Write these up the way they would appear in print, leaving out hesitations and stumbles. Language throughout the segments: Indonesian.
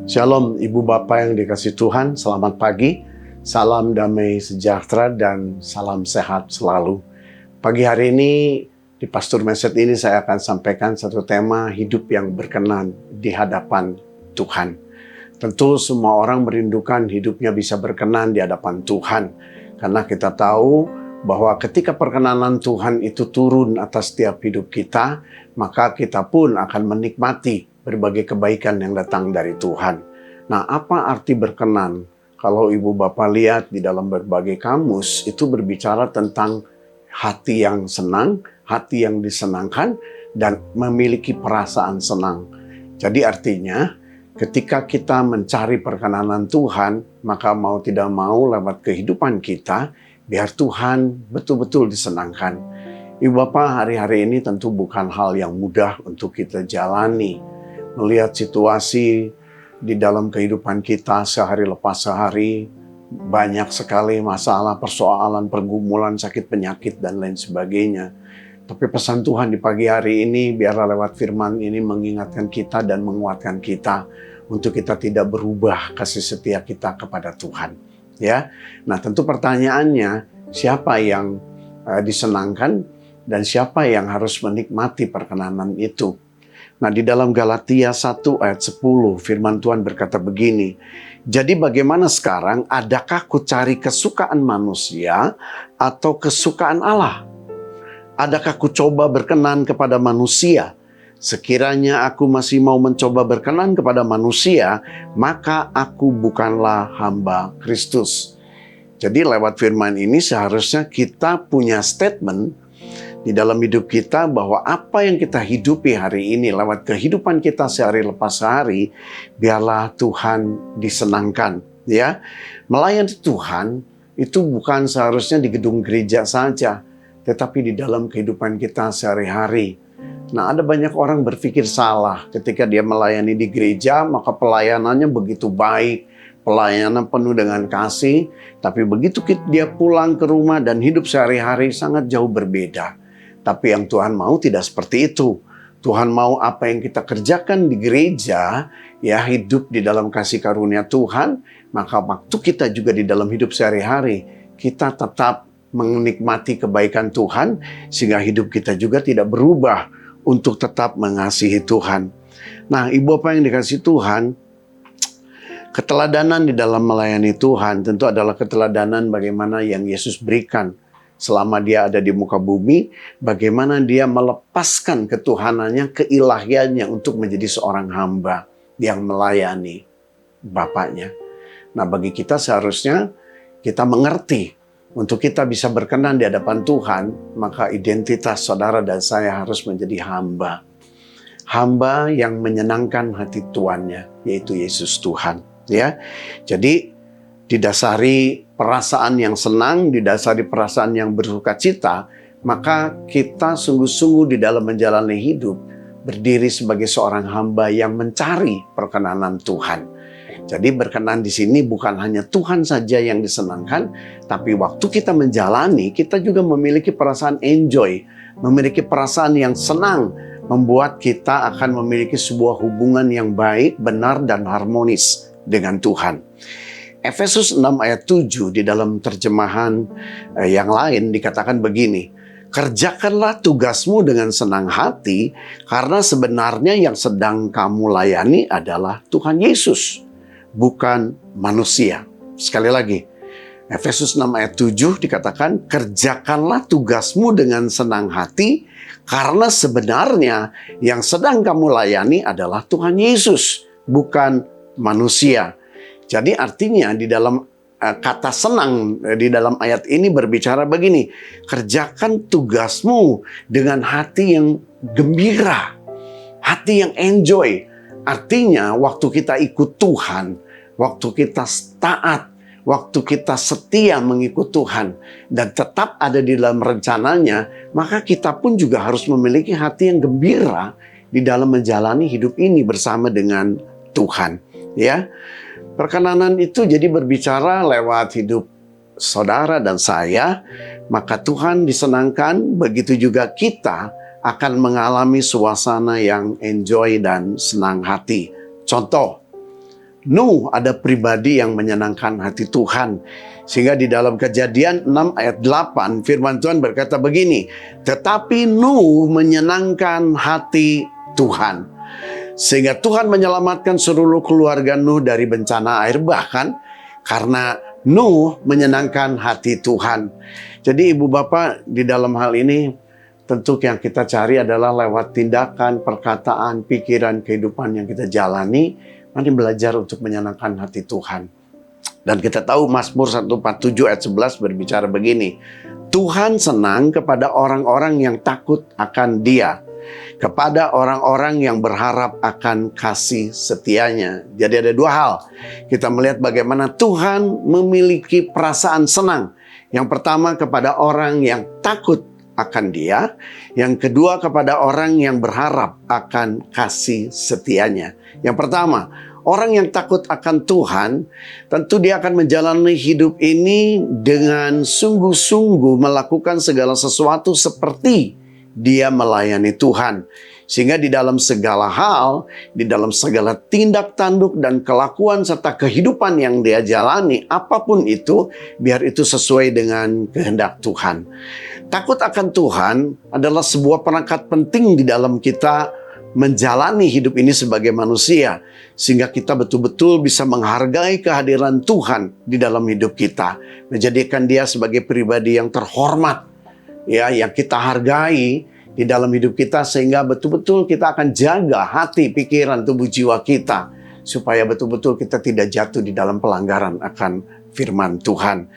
Shalom Ibu Bapak yang dikasihi Tuhan, selamat pagi, salam damai sejahtera dan salam sehat selalu. Pagi hari ini di Pastor Message ini saya akan sampaikan satu tema hidup yang berkenan di hadapan Tuhan. Tentu semua orang merindukan hidupnya bisa berkenan di hadapan Tuhan, karena kita tahu bahwa ketika perkenanan Tuhan itu turun atas setiap hidup kita, maka kita pun akan menikmati berbagai kebaikan yang datang dari Tuhan. Nah, apa arti berkenan? Kalau Ibu Bapak lihat di dalam berbagai kamus, itu berbicara tentang hati yang senang, hati yang disenangkan, dan memiliki perasaan senang. Jadi artinya, ketika kita mencari perkenanan Tuhan, maka mau tidak mau lewat kehidupan kita, biar Tuhan betul-betul disenangkan. Ibu Bapak, hari-hari ini tentu bukan hal yang mudah untuk kita jalani. Melihat situasi di dalam kehidupan kita sehari lepas sehari, banyak sekali masalah, persoalan, pergumulan, sakit penyakit, dan lain sebagainya. Tapi pesan Tuhan di pagi hari ini, biarlah lewat firman ini mengingatkan kita dan menguatkan kita untuk kita tidak berubah kasih setia kita kepada Tuhan. Ya, nah tentu pertanyaannya, siapa yang disenangkan dan siapa yang harus menikmati perkenanan itu? Nah, di dalam Galatia 1 ayat 10 firman Tuhan berkata begini, jadi bagaimana sekarang, adakah ku cari kesukaan manusia atau kesukaan Allah? Adakah ku coba berkenan kepada manusia? Sekiranya aku masih mau mencoba berkenan kepada manusia, maka aku bukanlah hamba Kristus. Jadi lewat firman ini seharusnya kita punya statement di dalam hidup kita bahwa apa yang kita hidupi hari ini lewat kehidupan kita sehari lepas sehari, biarlah Tuhan disenangkan. Ya, melayani Tuhan itu bukan seharusnya di gedung gereja saja, tetapi di dalam kehidupan kita sehari-hari. Nah, ada banyak orang berpikir salah ketika dia melayani di gereja, maka pelayanannya begitu baik, pelayanan penuh dengan kasih, tapi begitu dia pulang ke rumah dan hidup sehari-hari sangat jauh berbeda. Tapi yang Tuhan mau tidak seperti itu. Tuhan mau apa yang kita kerjakan di gereja, ya hidup di dalam kasih karunia Tuhan, maka waktu kita juga di dalam hidup sehari-hari, kita tetap menikmati kebaikan Tuhan, sehingga hidup kita juga tidak berubah untuk tetap mengasihi Tuhan. Nah, Ibu Bapak yang dikasihi Tuhan, keteladanan di dalam melayani Tuhan tentu adalah keteladanan bagaimana yang Yesus berikan selama dia ada di muka bumi, bagaimana dia melepaskan ketuhanannya, keilahiannya untuk menjadi seorang hamba yang melayani Bapaknya. Nah, bagi kita seharusnya kita mengerti, untuk kita bisa berkenan di hadapan Tuhan, maka identitas saudara dan saya harus menjadi hamba. Hamba yang menyenangkan hati tuannya, yaitu Yesus Tuhan. Ya, jadi didasari perasaan yang senang, didasari perasaan yang bersuka cita, maka kita sungguh-sungguh di dalam menjalani hidup, berdiri sebagai seorang hamba yang mencari perkenanan Tuhan. Jadi berkenan di sini bukan hanya Tuhan saja yang disenangkan, tapi waktu kita menjalani, kita juga memiliki perasaan enjoy, memiliki perasaan yang senang, membuat kita akan memiliki sebuah hubungan yang baik, benar, dan harmonis dengan Tuhan. Efesus 6 ayat 7 di dalam terjemahan yang lain dikatakan begini, kerjakanlah tugasmu dengan senang hati, karena sebenarnya yang sedang kamu layani adalah Tuhan Yesus, bukan manusia. Sekali lagi, Efesus 6 ayat 7 dikatakan, kerjakanlah tugasmu dengan senang hati, karena sebenarnya yang sedang kamu layani adalah Tuhan Yesus, bukan manusia. Jadi artinya di dalam kata senang di dalam ayat ini berbicara begini, kerjakan tugasmu dengan hati yang gembira, hati yang enjoy. Artinya waktu kita ikut Tuhan, waktu kita taat, waktu kita setia mengikut Tuhan dan tetap ada di dalam rencananya, maka kita pun juga harus memiliki hati yang gembira di dalam menjalani hidup ini bersama dengan Tuhan. Ya, perkenanan itu jadi berbicara lewat hidup saudara dan saya, maka Tuhan disenangkan, begitu juga kita akan mengalami suasana yang enjoy dan senang hati. Contoh, Nuh ada pribadi yang menyenangkan hati Tuhan. Sehingga di dalam Kejadian 6 ayat 8 firman Tuhan berkata begini, tetapi Nuh menyenangkan hati Tuhan. Sehingga Tuhan menyelamatkan seluruh keluarga Nuh dari bencana air bahkan karena Nuh menyenangkan hati Tuhan. Jadi ibu bapak di dalam hal ini tentu yang kita cari adalah lewat tindakan, perkataan, pikiran, kehidupan yang kita jalani. Mari belajar untuk menyenangkan hati Tuhan. Dan kita tahu Mazmur 147 ayat 11 berbicara begini. Tuhan senang kepada orang-orang yang takut akan Dia, kepada orang-orang yang berharap akan kasih setianya. Jadi ada dua hal. Kita melihat bagaimana Tuhan memiliki perasaan senang. Yang pertama kepada orang yang takut akan Dia. Yang kedua kepada orang yang berharap akan kasih setianya. Yang pertama, orang yang takut akan Tuhan, tentu dia akan menjalani hidup ini dengan sungguh-sungguh melakukan segala sesuatu seperti dia melayani Tuhan. Sehingga di dalam segala hal, di dalam segala tindak tanduk dan kelakuan serta kehidupan yang dia jalani, apapun itu, biar itu sesuai dengan kehendak Tuhan. Takut akan Tuhan adalah sebuah perangkat penting di dalam kita menjalani hidup ini sebagai manusia, sehingga kita betul-betul bisa menghargai kehadiran Tuhan di dalam hidup kita, menjadikan Dia sebagai pribadi yang terhormat, ya, yang kita hargai di dalam hidup kita, sehingga betul-betul kita akan jaga hati, pikiran, tubuh, jiwa kita, supaya betul-betul kita tidak jatuh di dalam pelanggaran akan firman Tuhan.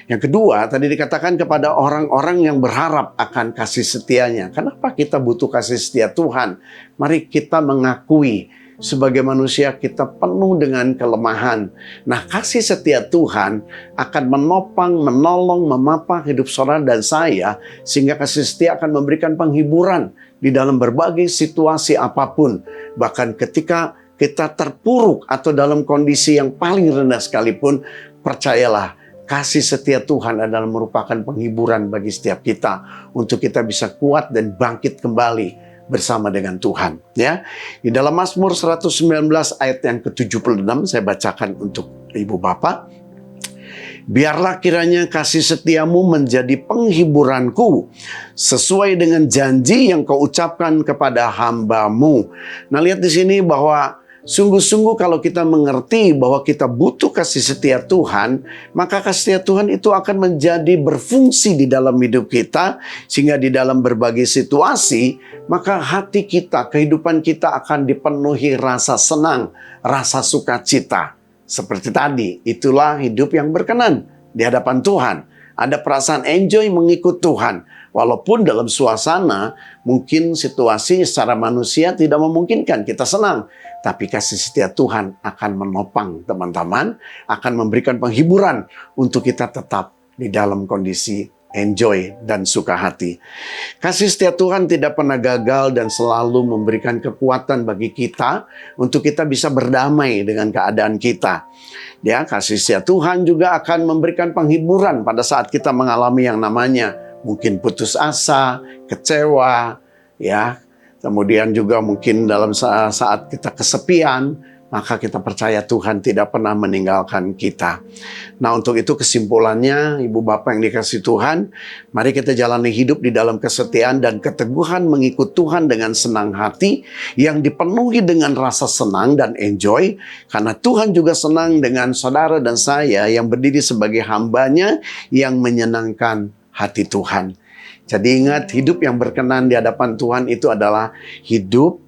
Yang kedua, tadi dikatakan kepada orang-orang yang berharap akan kasih setianya. Kenapa kita butuh kasih setia Tuhan? Mari kita mengakui sebagai manusia kita penuh dengan kelemahan. Nah, kasih setia Tuhan akan menopang, menolong, memapa hidup saudara dan saya, sehingga kasih setia akan memberikan penghiburan di dalam berbagai situasi apapun. Bahkan ketika kita terpuruk atau dalam kondisi yang paling rendah sekalipun, percayalah, kasih setia Tuhan adalah merupakan penghiburan bagi setiap kita untuk kita bisa kuat dan bangkit kembali bersama dengan Tuhan. Ya, di dalam Mazmur 119 ayat yang ke-76 saya bacakan untuk ibu bapak. Biarlah kiranya kasih setiamu menjadi penghiburanku, sesuai dengan janji yang kau ucapkan kepada hamba-Mu. Nah, lihat di sini bahwa sungguh-sungguh kalau kita mengerti bahwa kita butuh kasih setia Tuhan, maka kasih setia Tuhan itu akan menjadi berfungsi di dalam hidup kita, sehingga di dalam berbagai situasi, maka hati kita, kehidupan kita akan dipenuhi rasa senang, rasa sukacita. Seperti tadi, itulah hidup yang berkenan di hadapan Tuhan. Ada perasaan enjoy mengikut Tuhan. Walaupun dalam suasana, mungkin situasi secara manusia tidak memungkinkan kita senang. Tapi kasih setia Tuhan akan menopang teman-teman, akan memberikan penghiburan untuk kita tetap di dalam kondisi enjoy dan suka hati. Kasih setia Tuhan tidak pernah gagal dan selalu memberikan kekuatan bagi kita untuk kita bisa berdamai dengan keadaan kita. Ya, kasih setia Tuhan juga akan memberikan penghiburan pada saat kita mengalami yang namanya mungkin putus asa, kecewa, ya. Kemudian juga mungkin dalam saat kita kesepian, maka kita percaya Tuhan tidak pernah meninggalkan kita. Nah, untuk itu kesimpulannya, ibu bapak yang dikasihi Tuhan, mari kita jalani hidup di dalam kesetiaan dan keteguhan mengikut Tuhan dengan senang hati, yang dipenuhi dengan rasa senang dan enjoy, karena Tuhan juga senang dengan saudara dan saya yang berdiri sebagai hamba-Nya yang menyenangkan hati Tuhan. Jadi ingat, hidup yang berkenan di hadapan Tuhan itu adalah hidup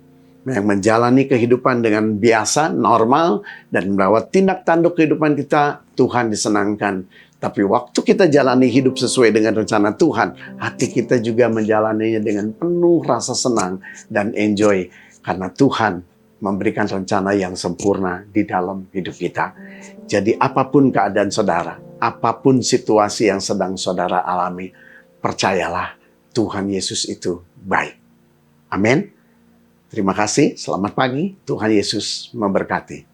yang menjalani kehidupan dengan biasa, normal, dan melewat tindak tanduk kehidupan kita, Tuhan disenangkan. Tapi waktu kita jalani hidup sesuai dengan rencana Tuhan, hati kita juga menjalaninya dengan penuh rasa senang dan enjoy. Karena Tuhan memberikan rencana yang sempurna di dalam hidup kita. Jadi apapun keadaan saudara, apapun situasi yang sedang saudara alami, percayalah Tuhan Yesus itu baik. Amin. Terima kasih, selamat pagi, Tuhan Yesus memberkati.